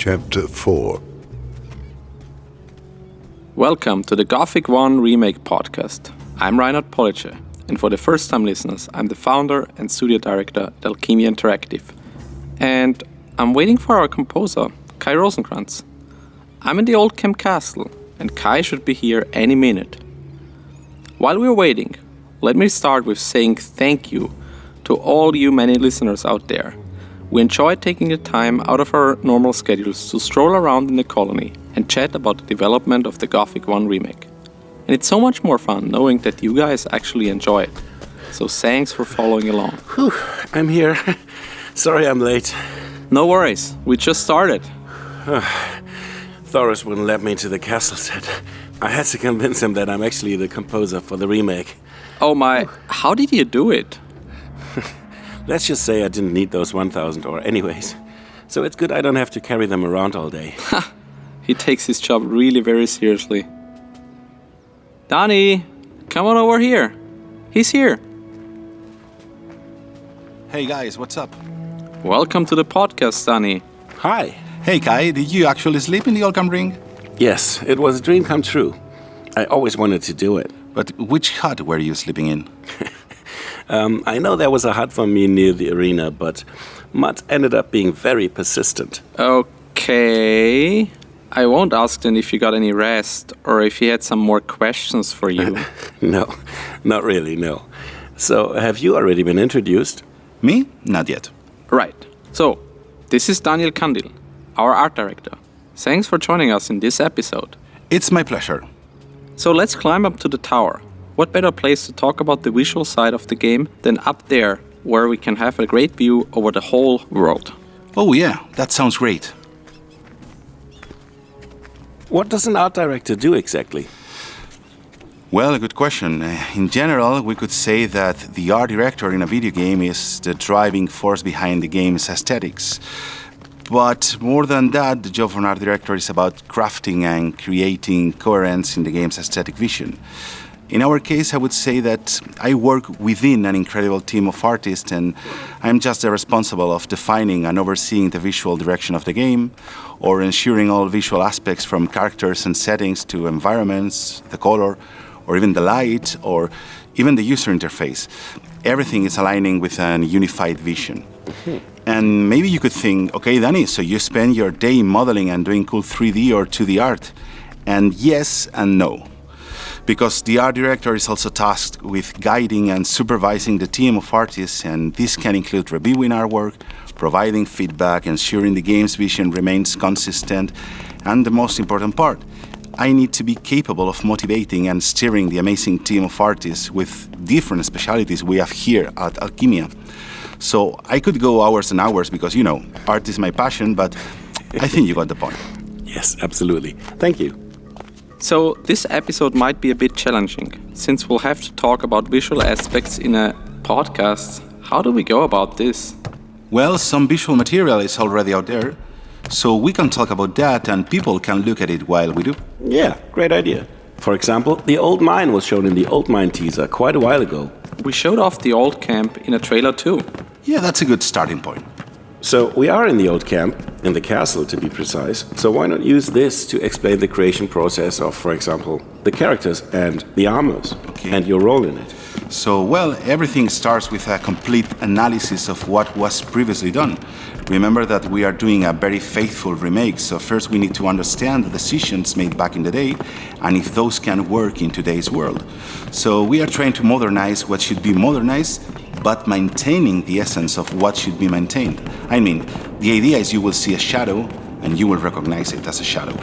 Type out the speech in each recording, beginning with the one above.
Chapter 4. Welcome to the Gothic 1 Remake podcast. I'm Reinhard Police, and for the first-time listeners, I'm the founder and studio director at Alchemia Interactive. And I'm waiting for our composer, Kai Rosenkrantz. I'm in the Old Camp Castle, and Kai should be here any minute. While we're waiting, let me start with saying thank you to all you many listeners out there. We enjoy taking the time out of our normal schedules to stroll around in the colony and chat about the development of the Gothic 1 remake. And it's so much more fun knowing that you guys actually enjoy it. So thanks for following along. Whew, I'm here. Sorry I'm late. No worries, we just started. Thoros wouldn't let me into the castle set. I had to convince him that I'm actually the composer for the remake. Oh my, how did you do it? Let's just say I didn't need those 1,000 ore anyways. So it's good I don't have to carry them around all day. He takes his job really very seriously. Donnie, come on over here. He's here. Hey guys, what's up? Welcome to the podcast, Donnie. Hi. Hey Kai, did you actually sleep in the Oldcam ring? Yes, it was a dream come true. I always wanted to do it. But which hut were you sleeping in? I know there was a hut for me near the arena, but Mutt ended up being very persistent. Okay. I won't ask then if you got any rest or if he had some more questions for you. No, not really, no. So, have you already been introduced? Me? Not yet. Right. So, this is Daniel Kandil, our art director. Thanks for joining us in this episode. It's my pleasure. So let's climb up to the tower. What better place to talk about the visual side of the game than up there, where we can have a great view over the whole world. Oh yeah, that sounds great. What does an art director do exactly? Well, a good question. In general, we could say that the art director in a video game is the driving force behind the game's aesthetics. But more than that, the job of an art director is about crafting and creating coherence in the game's aesthetic vision. In our case, I would say that I work within an incredible team of artists, and I'm just responsible of defining and overseeing the visual direction of the game, or ensuring all visual aspects from characters and settings to environments, the color, or even the light, or even the user interface. Everything is aligning with a unified vision. And maybe you could think, okay, Danny, so you spend your day modeling and doing cool 3D or 2D art. And yes and no. Because the art director is also tasked with guiding and supervising the team of artists, and this can include reviewing artwork, providing feedback, ensuring the game's vision remains consistent, and the most important part, I need to be capable of motivating and steering the amazing team of artists with different specialities we have here at Alchemia. So I could go hours and hours because, art is my passion, but I think you got the point. Yes, absolutely. Thank you. So this episode might be a bit challenging, since we'll have to talk about visual aspects in a podcast. How do we go about this? Well, some visual material is already out there, so we can talk about that and people can look at it while we do. Yeah, great idea. For example, the old mine was shown in the old mine teaser quite a while ago. We showed off the old camp in a trailer too. Yeah, that's a good starting point. So we are in the old camp, in the castle to be precise, so why not use this to explain the creation process of, for example, the characters and the armors, and your role in it. So, well, everything starts with a complete analysis of what was previously done. Remember that we are doing a very faithful remake, so first we need to understand the decisions made back in the day and if those can work in today's world. So we are trying to modernize what should be modernized, but maintaining the essence of what should be maintained. I mean, the idea is you will see a shadow and you will recognize it as a shadow.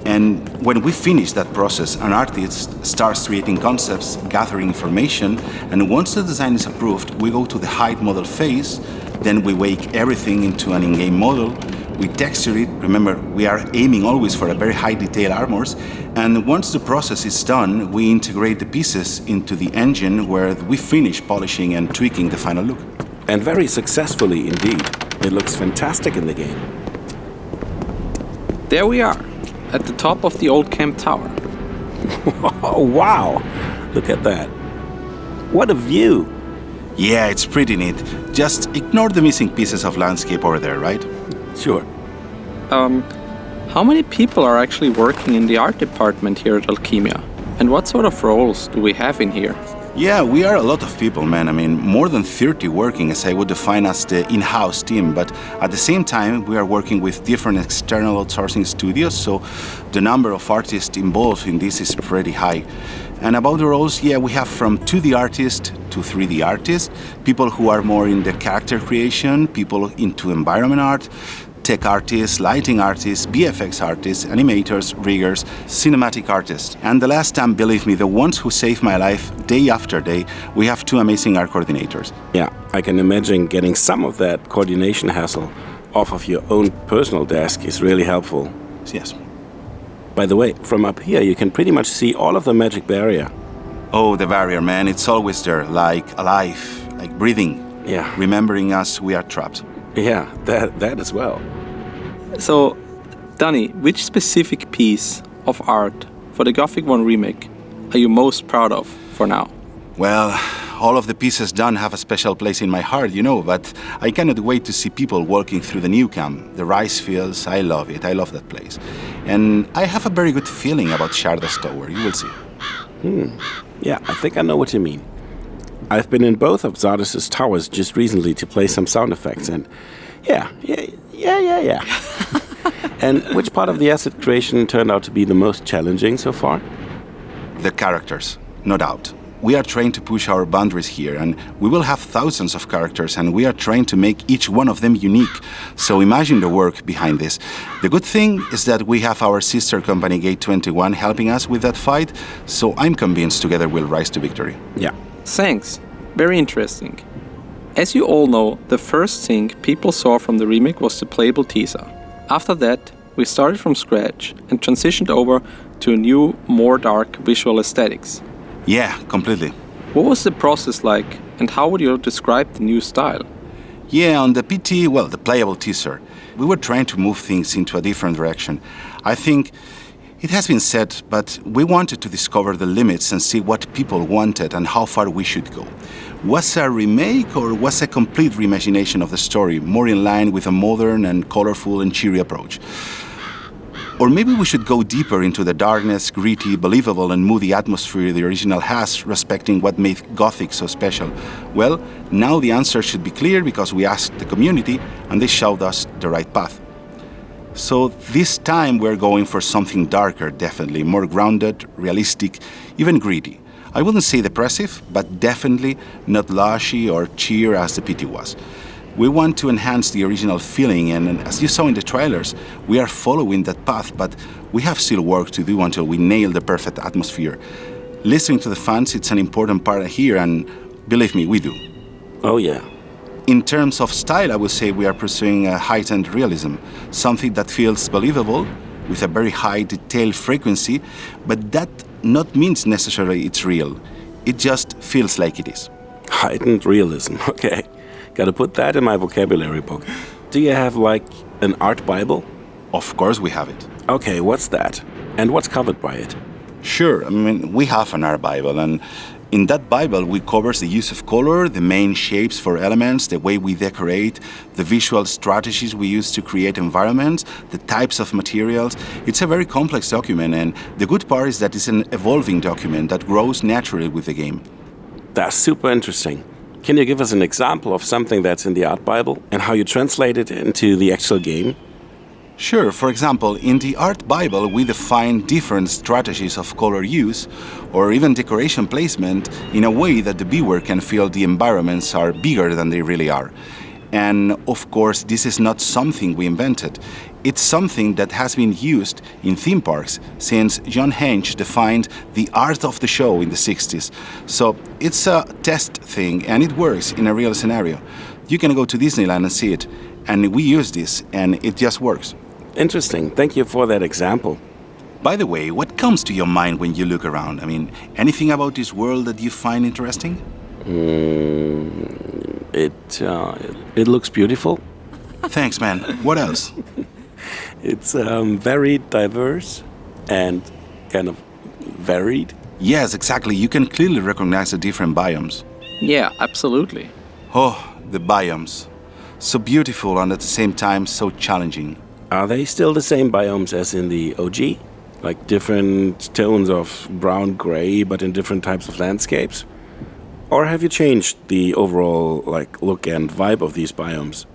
And when we finish that process, an artist starts creating concepts, gathering information, and once the design is approved, we go to the hide model phase, then we wake everything into an in-game model, we texture it, remember we are aiming always for a very high detail armors, and once the process is done, we integrate the pieces into the engine where we finish polishing and tweaking the final look. And very successfully indeed. It looks fantastic in the game. There we are, at the top of the old camp tower. Oh, wow! Look at that. What a view! Yeah, it's pretty neat. Just ignore the missing pieces of landscape over there, right? Sure. How many people are actually working in the art department here at Alchemia? And what sort of roles do we have in here? Yeah, we are a lot of people, man. I mean, more than 30 working, as I would define as the in-house team. But at the same time, we are working with different external outsourcing studios, so the number of artists involved in this is pretty high. And about the roles, yeah, we have from 2D artists to 3D artists, people who are more in the character creation, people into environment art, tech artists, lighting artists, VFX artists, animators, riggers, cinematic artists. And the last time, believe me, the ones who save my life day after day, we have 2 amazing art coordinators. Yeah, I can imagine getting some of that coordination hassle off of your own personal desk is really helpful. Yes. By the way, from up here you can pretty much see all of the magic barrier. Oh, the barrier, man, it's always there, like alive, like breathing. Yeah. Remembering us, we are trapped. Yeah, that as well. So, Danny, which specific piece of art for the Gothic 1 remake are you most proud of for now? Well, all of the pieces done have a special place in my heart, you know, but I cannot wait to see people walking through the new camp. The rice fields, I love it. I love that place. And I have a very good feeling about Sharda's Tower, you will see. Yeah, I think I know what you mean. I've been in both of Xardus' towers just recently to play some sound effects, and yeah. And which part of the asset creation turned out to be the most challenging so far? The characters, no doubt. We are trying to push our boundaries here, and we will have thousands of characters, and we are trying to make each one of them unique. So imagine the work behind this. The good thing is that we have our sister company, Gate 21, helping us with that fight, so I'm convinced together we'll rise to victory. Yeah. Thanks. Very interesting. As you all know, the first thing people saw from the remake was the playable teaser. After that, we started from scratch and transitioned over to a new, more dark visual aesthetics. Yeah, completely. What was the process like, and how would you describe the new style? Yeah, on the PT, well, the playable teaser, we were trying to move things into a different direction. I think it has been said, but we wanted to discover the limits and see what people wanted and how far we should go. Was a remake or was a complete reimagination of the story, more in line with a modern and colorful and cheery approach? Or maybe we should go deeper into the darkness, gritty, believable and moody atmosphere the original has, respecting what made Gothic so special. Well, now the answer should be clear because we asked the community and they showed us the right path. So this time we're going for something darker, definitely, more grounded, realistic, even gritty. I wouldn't say depressive, but definitely not lushy or cheer as the PT was. We want to enhance the original feeling, and as you saw in the trailers, we are following that path, but we have still work to do until we nail the perfect atmosphere. Listening to the fans, it's an important part here, and believe me, we do. Oh yeah. In terms of style, I would say we are pursuing a heightened realism, something that feels believable, with a very high detail frequency, but that not means necessarily it's real. It just feels like it is. Heightened realism, okay. Gotta put that in my vocabulary book. Do you have, like, an art Bible? Of course we have it. Okay, what's that? And what's covered by it? Sure, I mean, we have an art Bible, and in that Bible we covers the use of color, the main shapes for elements, the way we decorate, the visual strategies we use to create environments, the types of materials. It's a very complex document, and the good part is that it's an evolving document that grows naturally with the game. That's super interesting. Can you give us an example of something that's in the art Bible and how you translate it into the actual game? Sure, for example, in the Art Bible we define different strategies of color use or even decoration placement in a way that the viewer can feel the environments are bigger than they really are. And of course, this is not something we invented. It's something that has been used in theme parks since John Hench defined the art of the show in the 60s. So it's a test thing and it works in a real scenario. You can go to Disneyland and see it. And we use this and it just works. Interesting. Thank you for that example. By the way, what comes to your mind when you look around? I mean, anything about this world that you find interesting? It looks beautiful. Thanks, man. What else? It's very diverse and kind of varied. Yes, exactly. You can clearly recognize the different biomes. Yeah, absolutely. Oh, the biomes. So beautiful and at the same time so challenging. Are they still the same biomes as in the OG? Like different tones of brown-gray, but in different types of landscapes? Or have you changed the overall look and vibe of these biomes?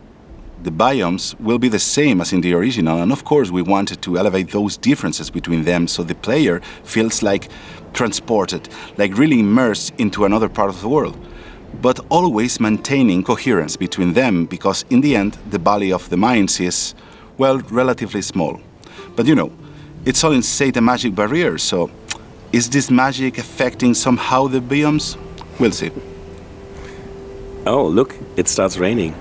The biomes will be the same as in the original, and of course we wanted to elevate those differences between them so the player feels like transported, like really immersed into another part of the world. But always maintaining coherence between them, because in the end the Valley of the Mines is, well, relatively small. But you know, it's all inside a magic barrier, so is this magic affecting somehow the biomes? We'll see. Oh, look, it starts raining.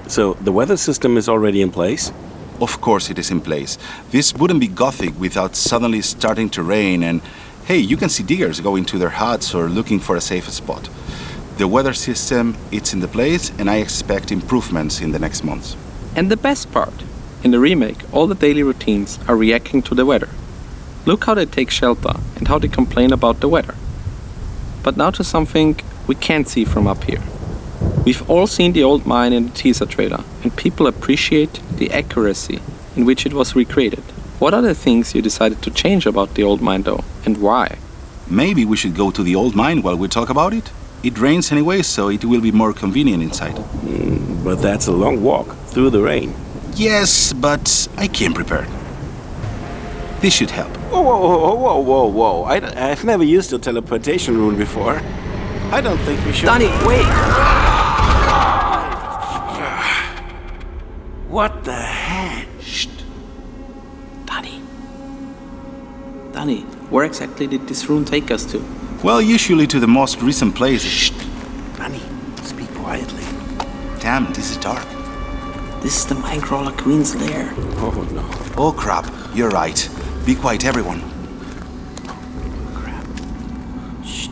So the weather system is already in place? Of course it is in place. This wouldn't be Gothic without suddenly starting to rain, and hey, you can see diggers going to their huts or looking for a safe spot. The weather system, it's in the place, and I expect improvements in the next months. And the best part, in the remake, all the daily routines are reacting to the weather. Look how they take shelter and how they complain about the weather. But now to something we can't see from up here. We've all seen the old mine in the teaser trailer, and people appreciate the accuracy in which it was recreated. What are the things you decided to change about the old mine though, and why? Maybe we should go to the old mine while we talk about it? It rains anyway, so it will be more convenient inside. But that's a long walk through the rain. Yes, but I came prepared. This should help. Whoa. I've never used a teleportation rune before. I don't think we should... Danny, wait! What the heck? Shh. Danny, where exactly did this rune take us to? Well, usually to the most recent places. Shh. Danny, speak quietly. Damn, this is dark. This is the Minecrawler Queen's lair. Oh, no. Oh crap, you're right. Be quiet, everyone. Crap. Shh.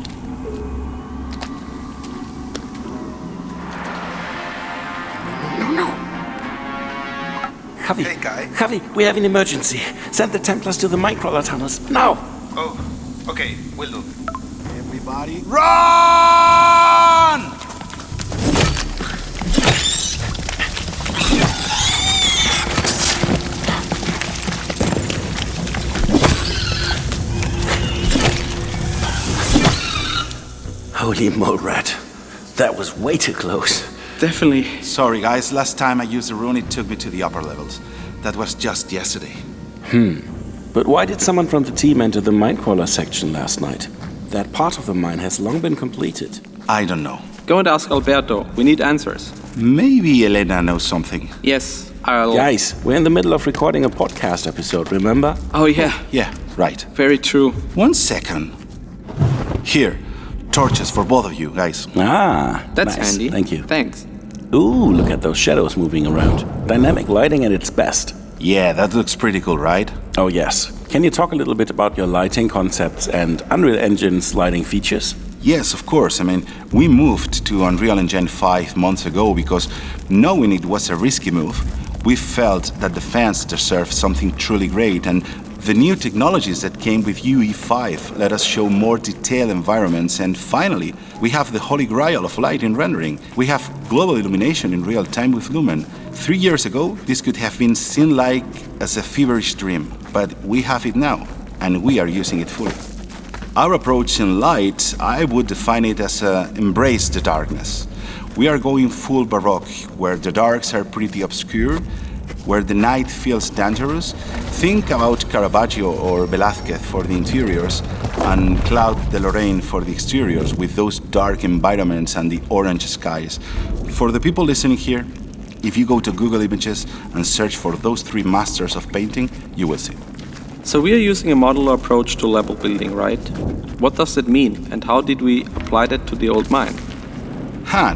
No. Javi, Hey, guy. Javi, we have an emergency. Send the Templars to the Minecrawler tunnels, now! Oh, okay, will do. Everybody, run! Holy mole rat. That was way too close. Definitely. Sorry guys, last time I used the rune it took me to the upper levels. That was just yesterday. But why did someone from the team enter the Minecrawler section last night? That part of the mine has long been completed. I don't know. Go and ask Alberto. We need answers. Maybe Elena knows something. Yes, I'll... Guys, we're in the middle of recording a podcast episode, remember? Oh yeah, Yeah, right. very true. 1 second. Here, torches for both of you guys. Ah, That's nice. handy. Thank you. Thanks. Ooh, look at those shadows moving around. Dynamic lighting at its best. Yeah, that looks pretty cool, right? Oh yes. Can you talk a little bit about your lighting concepts and Unreal Engine's lighting features? Yes, of course. I mean, we moved to Unreal Engine 5 months ago because knowing it was a risky move, we felt that the fans deserve something truly great, and the new technologies that came with UE5 let us show more detailed environments, and finally, we have the holy grail of light in rendering. We have global illumination in real time with Lumen. 3 years ago, this could have been seen like as a feverish dream, but we have it now, and we are using it fully. Our approach in light, I would define it as embrace the darkness. We are going full Baroque, where the darks are pretty obscure, where the night feels dangerous. Think about Caravaggio or Velázquez for the interiors, and Claude de Lorraine for the exteriors, with those dark environments and the orange skies. For the people listening here, if you go to Google Images and search for those 3 masters of painting, you will see. So we are using a modular approach to level building, right? What does that mean, and how did we apply that to the old mine?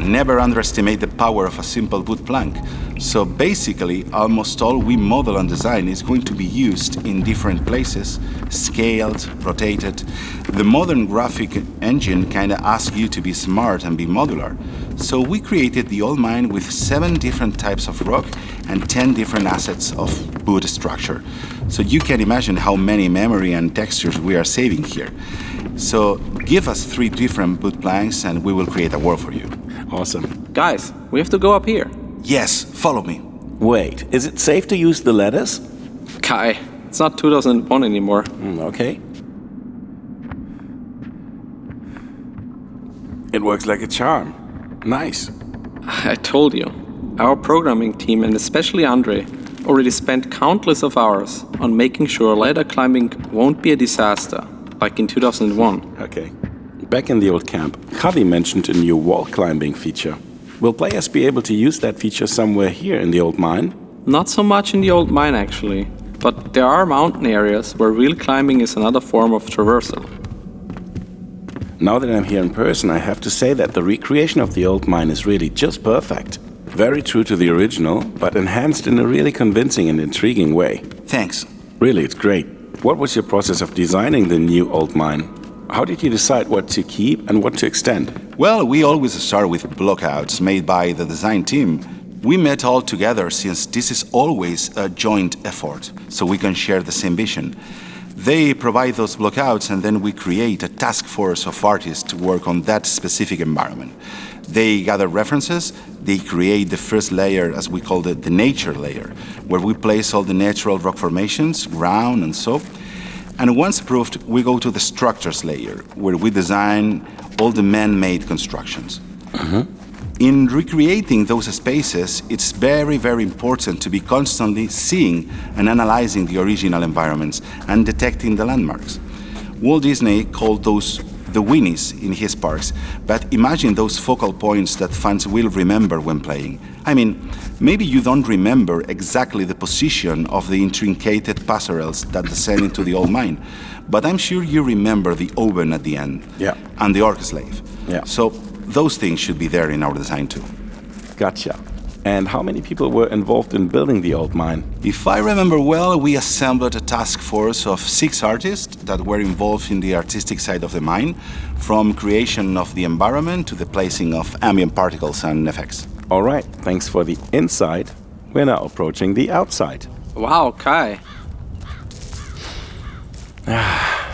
Never underestimate the power of a simple wood plank. So basically, almost all we model and design is going to be used in different places, scaled, rotated. The modern graphic engine kind of asks you to be smart and be modular. So we created the old mine with 7 different types of rock and 10 different assets of wood structure. So you can imagine how many memory and textures we are saving here. So give us 3 different wood planks and we will create a world for you. Awesome. Guys, we have to go up here. Yes, follow me. Wait, is it safe to use the letters? Kai, it's not 2001 anymore. Okay. It works like a charm. Nice. I told you, our programming team and especially Andre already spent countless of hours on making sure ladder climbing won't be a disaster, like in 2001. Okay. Back in the old camp, Javi mentioned a new wall climbing feature. Will players be able to use that feature somewhere here in the old mine? Not so much in the old mine actually, but there are mountain areas where real climbing is another form of traversal. Now that I'm here in person, I have to say that the recreation of the old mine is really just perfect. Very true to the original, but enhanced in a really convincing and intriguing way. Thanks. Really, it's great. What was your process of designing the new old mine? How did you decide what to keep and what to extend? Well, we always start with blockouts made by the design team. We met all together since this is always a joint effort, so we can share the same vision. They provide those blockouts and then we create a task force of artists to work on that specific environment. They gather references, they create the first layer, as we call it, the nature layer, where we place all the natural rock formations, ground and so. And once approved, we go to the structures layer, where we design all the man-made constructions. In recreating those spaces, it's very, very important to be constantly seeing and analyzing the original environments and detecting the landmarks. Walt Disney called those the Winnies in his parks, but imagine those focal points that fans will remember when playing. I mean, maybe you don't remember exactly the position of the intricated passerelles that descend into the old mine, but I'm sure you remember the oven at the end and the orc slave. So those things should be there in our design too. Gotcha. And how many people were involved in building the old mine? If I remember well, we assembled a task force of 6 artists that were involved in the artistic side of the mine, from creation of the environment to the placing of ambient particles and effects. All right, thanks for the inside. We're now approaching the outside. Wow, Kai.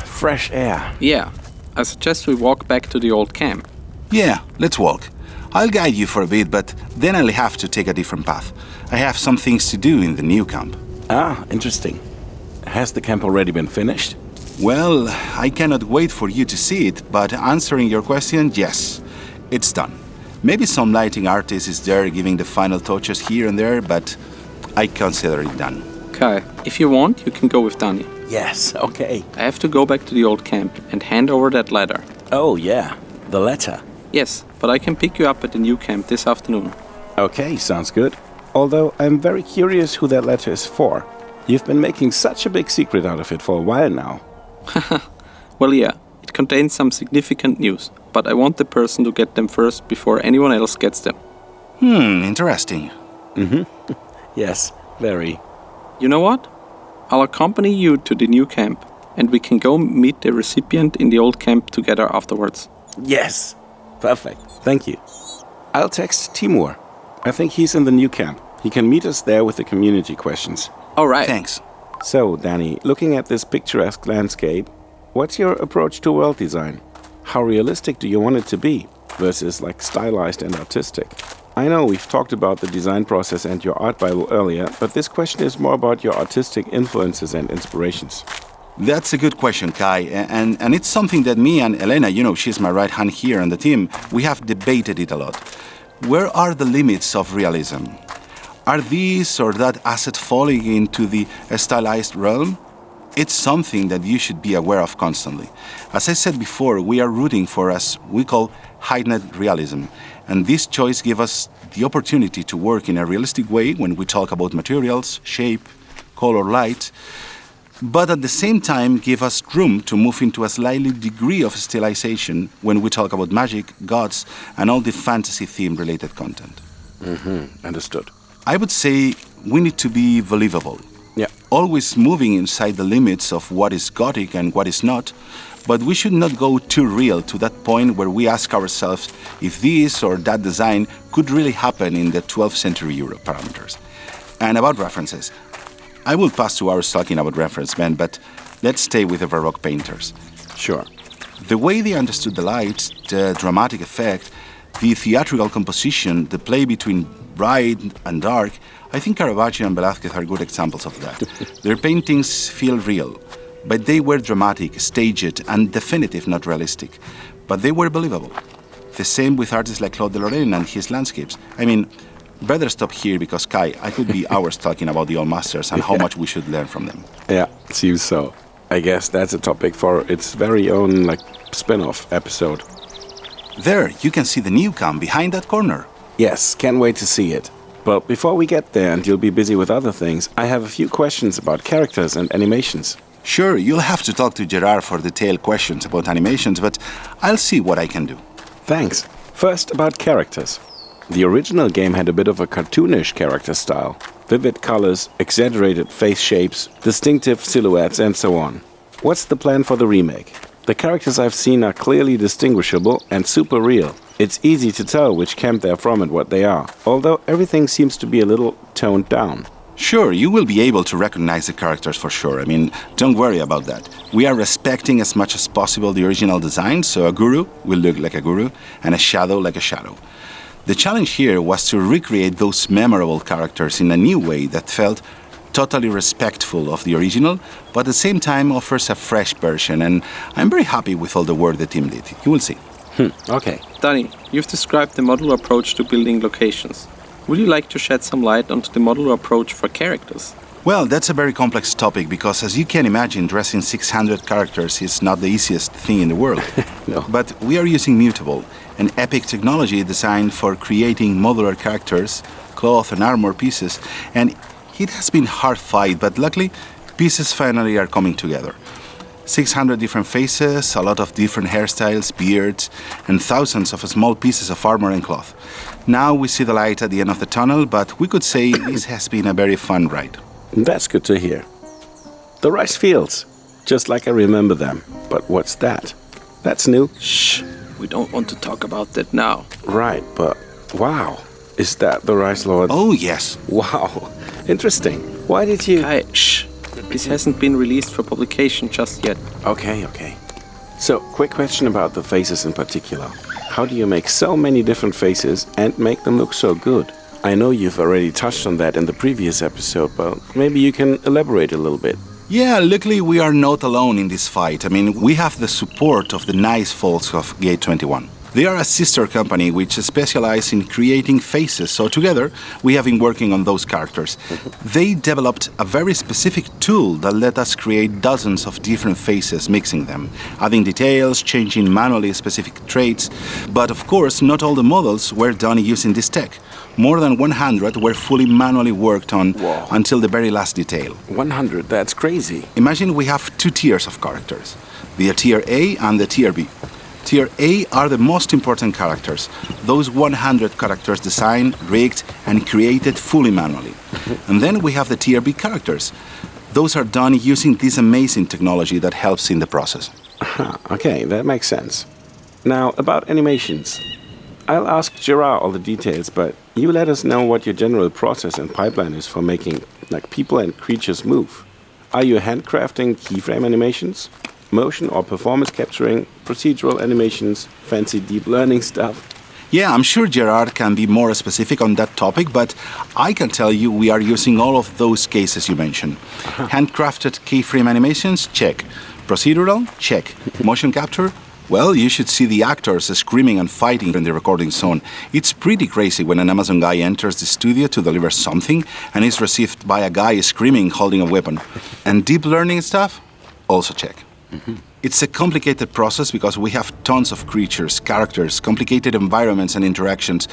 Fresh air. Yeah, I suggest we walk back to the old camp. Yeah, let's walk. I'll guide you for a bit, but then I'll have to take a different path. I have some things to do in the new camp. Ah, interesting. Has the camp already been finished? Well, I cannot wait for you to see it, but answering your question, yes, it's done. Maybe some lighting artist is there giving the final touches here and there, but I consider it done. Kai, if you want, you can go with Danny. Yes, okay. I have to go back to the old camp and hand over that ladder. Oh, yeah, the letter. Yes, but I can pick you up at the new camp this afternoon. Okay, sounds good. Although I'm very curious who that letter is for. You've been making such a big secret out of it for a while now. Well, yeah, it contains some significant news, but I want the person to get them first before anyone else gets them. Interesting. Yes, very. You know what? I'll accompany you to the new camp, and we can go meet the recipient in the old camp together afterwards. Yes! Perfect. Thank you. I'll text Timur. I think he's in the new camp. He can meet us there with the community questions. All right. Thanks. So, Danny, looking at this picturesque landscape, what's your approach to world design? How realistic do you want it to be versus like stylized and artistic? I know we've talked about the design process and your art Bible earlier, but this question is more about your artistic influences and inspirations. That's a good question, Kai, and it's something that me and Elena, she's my right hand here on the team, we have debated it a lot. Where are the limits of realism? Are these or that asset falling into the stylized realm? It's something that you should be aware of constantly. As I said before, we are rooting for, as we call, heightened realism, and this choice gives us the opportunity to work in a realistic way when we talk about materials, shape, color, light, but at the same time give us room to move into a slightly degree of stylization when we talk about magic, gods, and all the fantasy theme related content. Understood. I would say we need to be believable. Yeah. Always moving inside the limits of what is Gothic and what is not, but we should not go too real to that point where we ask ourselves if this or that design could really happen in the 12th century Europe parameters. And about references, I will pass 2 hours talking about reference men, but let's stay with the Baroque painters. Sure. The way they understood the light, the dramatic effect, The theatrical composition, the play between bright and dark, I think Caravaggio and Velázquez are good examples of that. Their paintings feel real, but they were dramatic, staged, and definitive, not realistic. But they were believable. The same with artists like Claude Lorraine and his landscapes. I mean, better stop here because, Kai, I could be hours talking about the old masters and how much we should learn from them. Yeah, seems so. I guess that's a topic for its very own, spin-off episode. There, you can see the new camp behind that corner. Yes, can't wait to see it. But before we get there and you'll be busy with other things, I have a few questions about characters and animations. Sure, you'll have to talk to Gerard for detailed questions about animations, but I'll see what I can do. Thanks. First, about characters. The original game had a bit of a cartoonish character style. Vivid colors, exaggerated face shapes, distinctive silhouettes, and so on. What's the plan for the remake? The characters I've seen are clearly distinguishable and super real. It's easy to tell which camp they're from and what they are, although everything seems to be a little toned down. Sure, you will be able to recognize the characters for sure. I mean, don't worry about that. We are respecting as much as possible the original design, so a guru will look like a guru and a shadow like a shadow. The challenge here was to recreate those memorable characters in a new way that felt totally respectful of the original, but at the same time offers a fresh version, and I'm very happy with all the work the team did. You will see. Okay. Danny, you've described the modular approach to building locations. Would you like to shed some light onto the modular approach for characters? Well, that's a very complex topic because, as you can imagine, dressing 600 characters is not the easiest thing in the world. No. But we are using Mutable, an epic technology designed for creating modular characters, cloth and armor pieces, and it has been hard fight, but luckily, pieces finally are coming together. 600 different faces, a lot of different hairstyles, beards, and thousands of small pieces of armor and cloth. Now we see the light at the end of the tunnel, but we could say this has been a very fun ride. That's good to hear. The rice fields, just like I remember them. But what's that? That's new? Shh, we don't want to talk about that now. Right, but wow. Is that the Rice Lord? Oh, yes. Wow. Interesting. Why did you... Kai, shh. This hasn't been released for publication just yet. Okay. So, quick question about the faces in particular. How do you make so many different faces and make them look so good? I know you've already touched on that in the previous episode, but maybe you can elaborate a little bit. Yeah, luckily we are not alone in this fight. I mean, we have the support of the nice folks of Gate 21. They are a sister company which specializes in creating faces, so together we have been working on those characters. They developed a very specific tool that let us create dozens of different faces, mixing them, adding details, changing manually specific traits. But of course, not all the models were done using this tech. More than 100 were fully manually worked on until the very last detail. 100? That's crazy. Imagine we have two tiers of characters, the tier A and the tier B. Tier A are the most important characters. Those 100 characters designed, rigged, and created fully manually. And then we have the Tier B characters. Those are done using this amazing technology that helps in the process. Okay, that makes sense. Now, about animations. I'll ask Gerard all the details, but you let us know what your general process and pipeline is for making, people and creatures move. Are you handcrafting keyframe animations? Motion or performance capturing, procedural animations, fancy deep learning stuff? Yeah, I'm sure Gerard can be more specific on that topic, but I can tell you we are using all of those cases you mentioned. Handcrafted keyframe animations? Check. Procedural? Check. Motion capture? Well, you should see the actors screaming and fighting in the recording zone. It's pretty crazy when an Amazon guy enters the studio to deliver something and is received by a guy screaming holding a weapon. And deep learning stuff? Also check. It's a complicated process because we have tons of creatures, characters, complicated environments and interactions.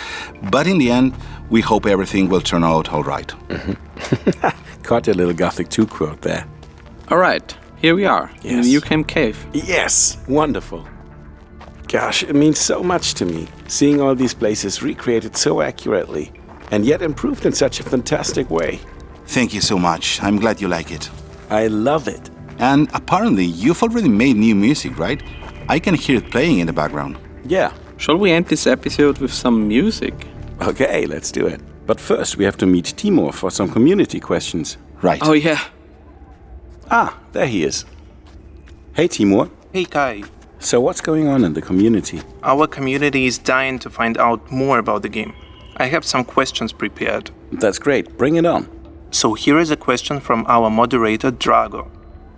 But in the end, we hope everything will turn out all right. Caught your little Gothic 2 quote there. All right, here we are, in the UCAM cave. Yes, wonderful. Gosh, it means so much to me, seeing all these places recreated so accurately, and yet improved in such a fantastic way. Thank you so much. I'm glad you like it. I love it. And apparently, you've already made new music, right? I can hear it playing in the background. Yeah. Shall we end this episode with some music? Okay, let's do it. But first, we have to meet Timur for some community questions. Right. Oh yeah. Ah, there he is. Hey, Timur. Hey Kai, So what's going on in the community? Our community is dying to find out more about the game. I have some questions prepared. That's great. Bring it on. So here is a question from our moderator, Drago.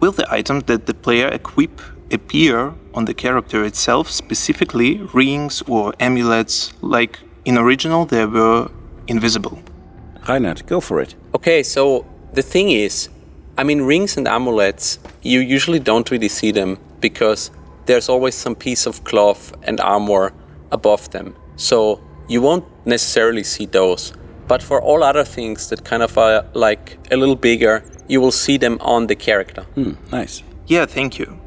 Will the items that the player equip appear on the character itself, specifically rings or amulets, like in original they were invisible? Reinhard, go for it. Okay, so the thing is, rings and amulets, you usually don't really see them because there's always some piece of cloth and armor above them. So you won't necessarily see those. But for all other things that kind of are like a little bigger, you will see them on the character. Nice. Yeah, thank you.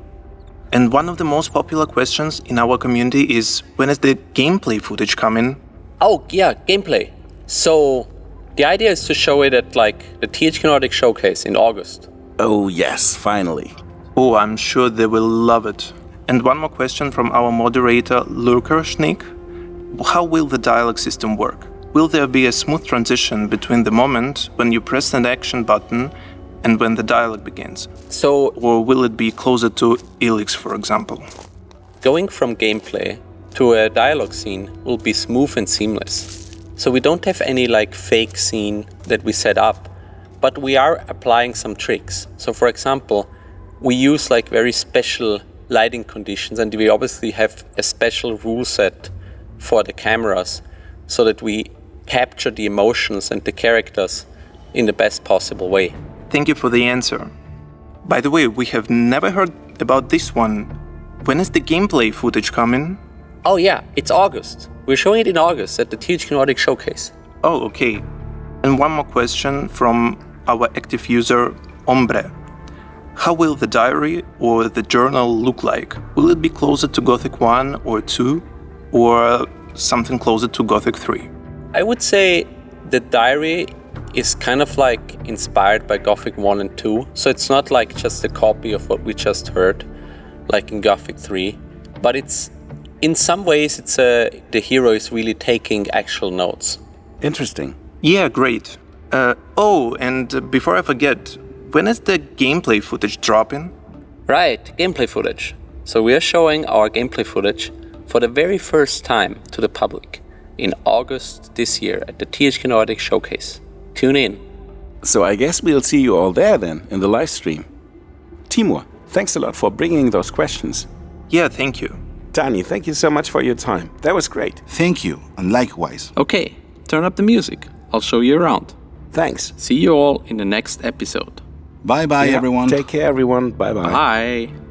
And one of the most popular questions in our community is, when is the gameplay footage coming? Oh, yeah, gameplay. So the idea is to show it at like the THQ Nordic Showcase in August. Oh yes, finally. Oh, I'm sure they will love it. And one more question from our moderator, Lurkerschnick. How will the dialogue system work? Will there be a smooth transition between the moment when you press an action button and when the dialogue begins? So, Or will it be closer to Elix, for example? going from gameplay to a dialogue scene will be smooth and seamless. So we don't have any like fake scene that we set up, but we are applying some tricks. So for example, we use like very special lighting conditions, and we obviously have a special rule set for the cameras so that we capture the emotions and the characters in the best possible way. Thank you for the answer. By the way, we have never heard about this one. When is the gameplay footage coming? Oh yeah, it's August. We're showing it in August at the THQ Nordic Showcase. Oh, okay. And one more question from our active user, Ombre. How will the diary or the journal look like? Will it be closer to Gothic 1 or 2, or something closer to Gothic 3? I would say the diary is kind of like inspired by Gothic 1 and 2. So it's not like just a copy of what we just heard, like in Gothic 3. But it's, in some ways, the hero is really taking actual notes. Interesting. Yeah, great. And before I forget, when is the gameplay footage dropping? Right, gameplay footage. So we are showing our gameplay footage for the very first time to the public in August this year at the THQ Nordic Showcase. Tune in. So I guess we'll see you all there then, in the live stream. Timur, thanks a lot for bringing those questions. Yeah, thank you. Dani, thank you so much for your time. That was great. Thank you, and likewise. Okay, turn up the music. I'll show you around. Thanks. See you all in the next episode. Bye-bye, Yeah, everyone. Take care, everyone. Bye-bye. Bye.